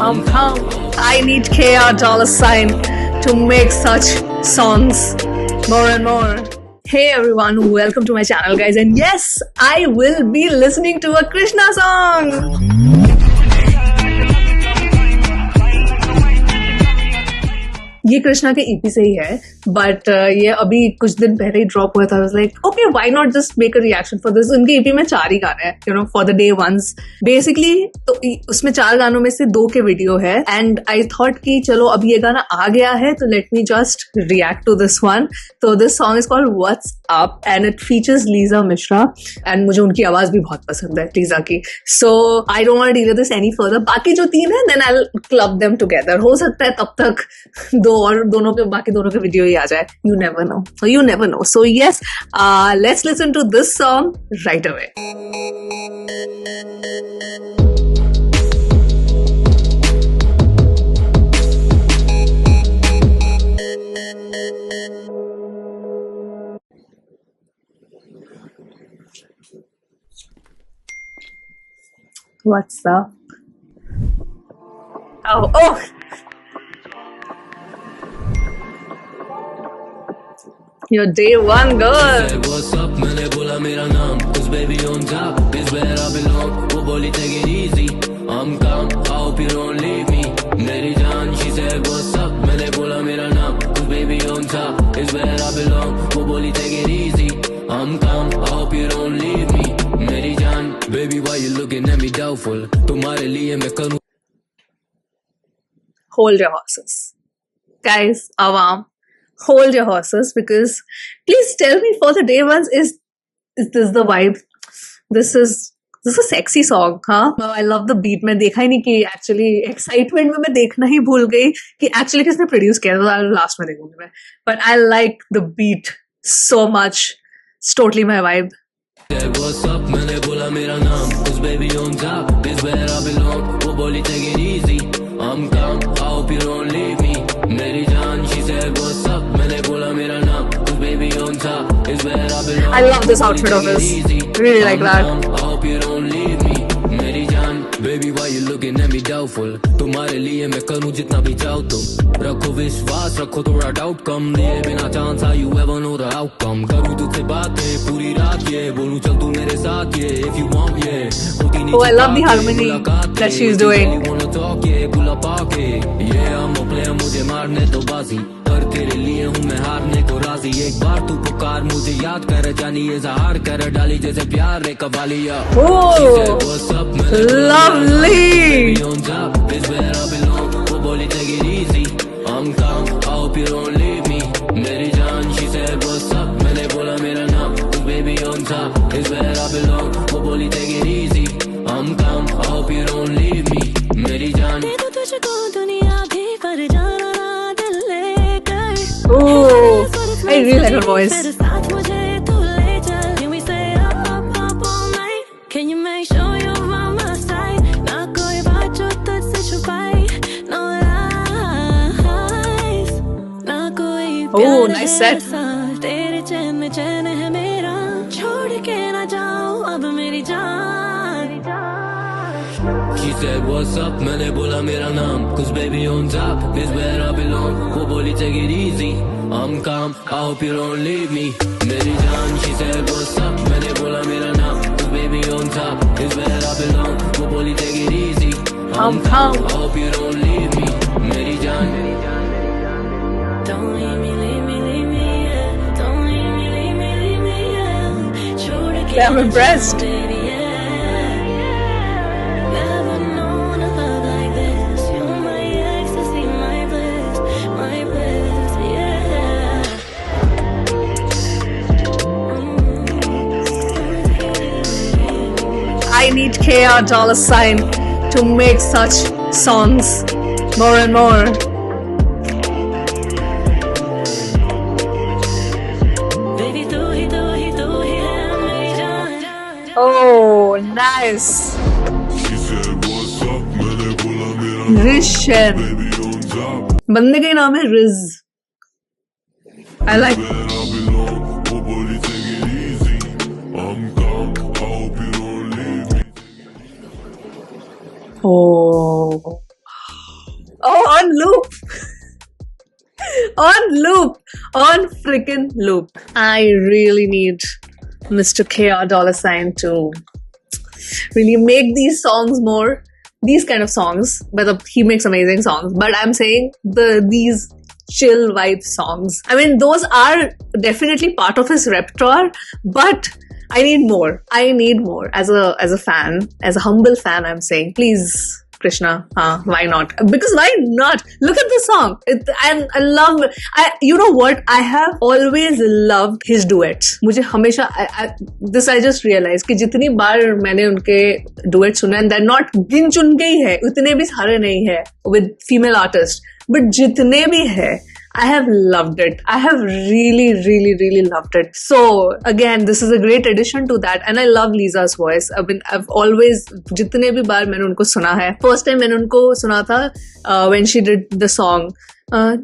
Come. I need KR dollar sign to make such songs more and more. Hey everyone, welcome to my channel guys, and yes, I will be listening to a Krishna song. ये कृष्णा के EP से ही है, but ये अभी कुछ दिन पहले ही drop हुआ था. Like okay, why not just make a reaction for this. उनके ईपी में 4 ही गाने हैं, you know, for the day ones basically. तो उसमें 4 गानों में से 2 के वीडियो है, एंड आई थॉट कि चलो अब ये गाना आ गया है तो let me just react to this one. तो this song is called what's up and it features Lisa Mishra, and मुझे उनकी आवाज भी बहुत पसंद है, लीजा की. So I don't want to deal this any further. बाकी जो 3 है then I will club them together. हो सकता है तब तक और बाकी दोनों के वीडियो ही आ जाए. You never know. So yes, let's listen to this song right away. What's up? Oh. Your day one girl. What's up? मैंने बोला मेरा नाम, cause baby on top is where I belong. वो बोली take it easy, I'm calm, I hope you don't leave me. मेरी जान, she said what's up? मैंने बोला मेरा नाम, cause baby on top is where I belong. वो बोली take it easy, I'm calm, I hope you don't leave me. मेरी जान, baby why you looking at me doubtful? तुम्हारे लिए मैं करूँ. Hold your horses, guys. Awam, hold your horses, because please tell me for the day ones, is this the vibe? This is a sexy song, huh? I love the beat. मैं देखा ही नहीं कि actually excitement में मैं देखना ही भूल गई कि actually किसने produce किया. तो last में देखूंगी मैं. But I like the beat so much. It's totally my vibe. What's up? मैंने बोला मेरा नाम, cause baby on top is where I belong. वो बोली take it easy, I'm calm, I hope you don't leave me. मेरी जान, she said what's up? मैंने बोला मेरा नाम, cause baby on top is where I belong. I love this outfit of his. Really like that. I hope you don't leave me. मेरी जान, baby why you looking at me doubtful? तुम्हारे लिए मैं करूँ जितना भी चाहो तुम. रखो विश्वास, रखो थोड़ा डाउट कम. लिए बिना chance, how you ever know the outcome? करूँ तुझसे बातें पूरी रात, ये बोलूँ चल तू मेरे साथ, ये if you want, yeah. Oh, I love the harmony that she's doing. बुला पाके ये हम प्लेयर, मुझे मारने तो बाजी, पर तेरे लिए हूँ मैं हारने को राजी. एक बार तू पुकार, मुझे याद कर जानी, ये जहार कर डाली जैसे प्यार रे कवालिया. Lovely. वो बोली take it easy, I'm calm, I hope you don't leave me. मेरी जान, she said what's up? मैंने बोला मेरा नाम, baby on top is where I belong. वो बोली take it easy, I'm calm, I hope you don't leave me. मेरी जान. Oh, I really like her voice. Oh, nice set. तेरे चैन में चैन है मेरा, छोड़ के ना जाओ अब मेरी जान. She said what's up? मैंने बोला मेरा नाम, cause baby on top is where I belong. वो बोली take it easy, I'm calm, I hope you don't leave me. मेरी जान, she said what's up? मैंने बोला मेरा नाम, cause baby on top is where I belong. वो बोली take it easy, I'm calm, I hope you don't leave me. मेरी जान. Don't leave me, yeah. Don't leave me, yeah. छोड़ के I'm impressed. Never known a love like this. You're my ecstasy, my bliss, yeah. I need KR dollar sign to make such songs more and more. Oh, nice. Rishan. बंदे का नाम है ridge. I like. Oh. on loop. On freaking loop. I really need Mr. KR Dollar Sign to really make these songs more, these kind of songs. But he makes amazing songs. But I'm saying these chill vibe songs. I mean, those are definitely part of his repertoire, but I need more. As a fan, as a humble fan, I'm saying, please, Krishna, why not? Because why not? Look at the song. And I love, you know what? I have always loved his duets. मुझे हमेशा, this I just realized कि जितनी बार मैंने उनके duets सुने, and they're not गिन चुन के ही है, उतने भी सारे नहीं है with female artists, but जितने भी है, I have loved it. I have really, really, really loved it. So again, this is a great addition to that, and I love Lisa's voice. I mean, I've always, जितने भी बार मैंने उनको सुना है, first time मैंने उनको सुना था when she did the song higher,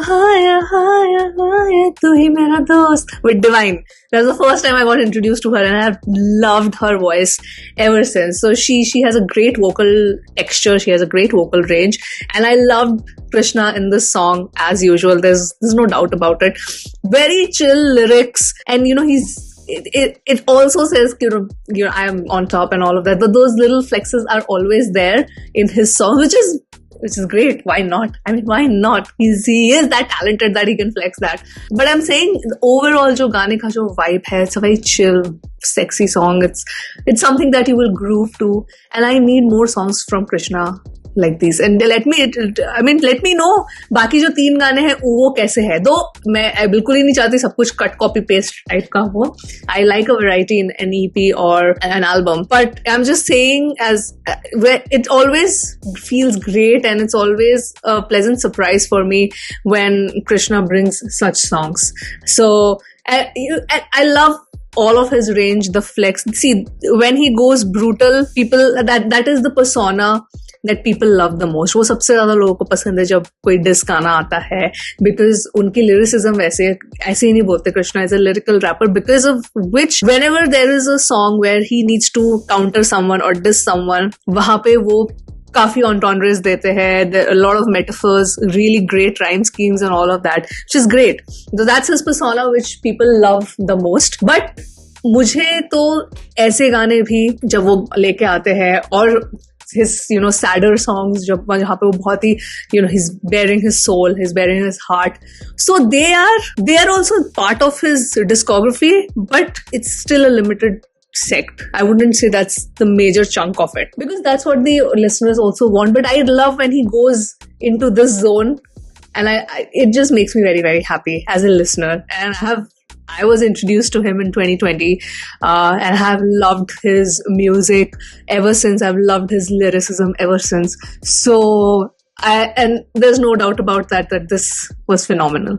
higher, higher, tu hi mera dost with Divine. That's the first time I got introduced to her, and I have loved her voice ever since. So she has a great vocal texture, she has a great vocal range, and I loved Krishna in this song as usual. There's no doubt about it. Very chill lyrics, and you know, it also says, you know, I am on top and all of that, but those little flexes are always there in his song, which is great. Why not? I mean, why not? He is that talented that he can flex that. But I'm saying overall, jo gaane ka jo vibe hai, it's a very chill, sexy song. It's something that you will groove to, and I need more songs from Krishna like these. And let me know बाकी जो 3 गाने हैं वो कैसे है. दो मैं बिल्कुल ही नहीं चाहती सब कुछ कट कॉपी पेस्ट टाइप का हो. I like a variety in an EP or an album, but I'm just saying as it always feels great, and it's always a pleasant surprise for me when Krishna brings such songs. So I love all of his range, the flex. See, when he goes brutal, people, that is the persona that people love the most. वो सबसे ज्यादा लोगों को पसंद है जब कोई dish गाना आता है, because उनकी lyricism ऐसे ही नहीं बोलते. Krishna is a lyrical rapper, because of which whenever there is a song where he needs to counter someone or diss someone, वहाँ पे वो काफी entendres देते हैं. There are a lot of metaphors, really great rhyme schemes and all of that, which is great. So that's his persona which people love the most. But मुझे तो ऐसे गाने भी जब वो लेके आते हैं, और his, you know, sadder songs जहाँ पे वो बहुत ही, you know, he's bearing his soul, he's bearing his heart. So they are also part of his discography, but it's still a limited sect. I wouldn't say that's the major chunk of it, because that's what the listeners also want. But I love when he goes into this zone, and it just makes me very, very happy as a listener. And I was introduced to him in 2020, and have loved his music ever since. I've loved his lyricism ever since. So, and there's no doubt about that this was phenomenal.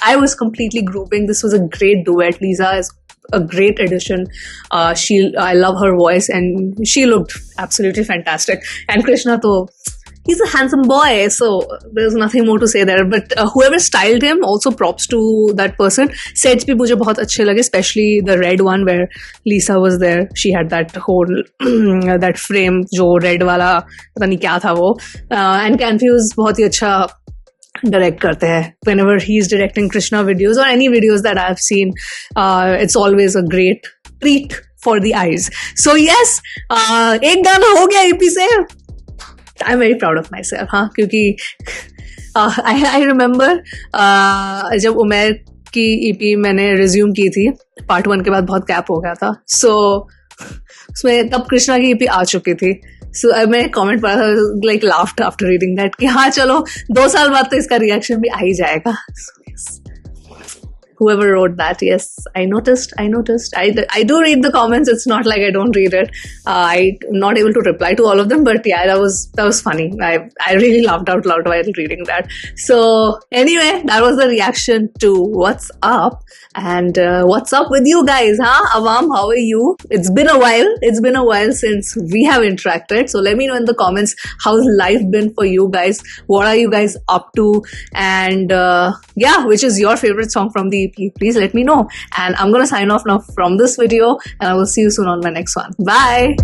I was completely grooving. This was a great duet. Lisa is a great addition. I love her voice, and she looked absolutely fantastic. And Krishna, he's a handsome boy, so there's nothing more to say there. But whoever styled him, also props to that person. Sets bhi mujhe bahut अच्छे लगे, especially the red one where Lisa was there. She had that whole that frame जो red वाला पता नहीं क्या था वो. And Confused बहुत ही अच्छा direct करते हैं. Whenever he's directing Krishna videos or any videos that I've seen, it's always a great treat for the eyes. So yes, एक गाना हो गया EP से. I'm very proud of myself, हाँ, क्योंकि I remember जब उमेर की EP मैंने resume की थी, part 1 के बाद बहुत gap हो गया था. So उसमें तब कृष्णा की EP आ चुकी थी. So मैं comment पढ़ा था, like laughed after reading that कि हाँ चलो 2 साल बाद तो इसका reaction भी आ ही जाएगा. So yes. Whoever wrote that, yes, I noticed. I do read the comments. It's not like I don't read it. I'm not able to reply to all of them, but yeah, that was funny. I really laughed out loud while reading that. So anyway, that was the reaction to What's Up. And what's up with you guys, huh? Awam, how are you? It's been a while since we have interacted. So let me know in the comments, how's life been for you guys? What are you guys up to? And yeah, which is your favorite song from the EP? Please let me know. And I'm gonna sign off now from this video, and I will see you soon on my next one. Bye!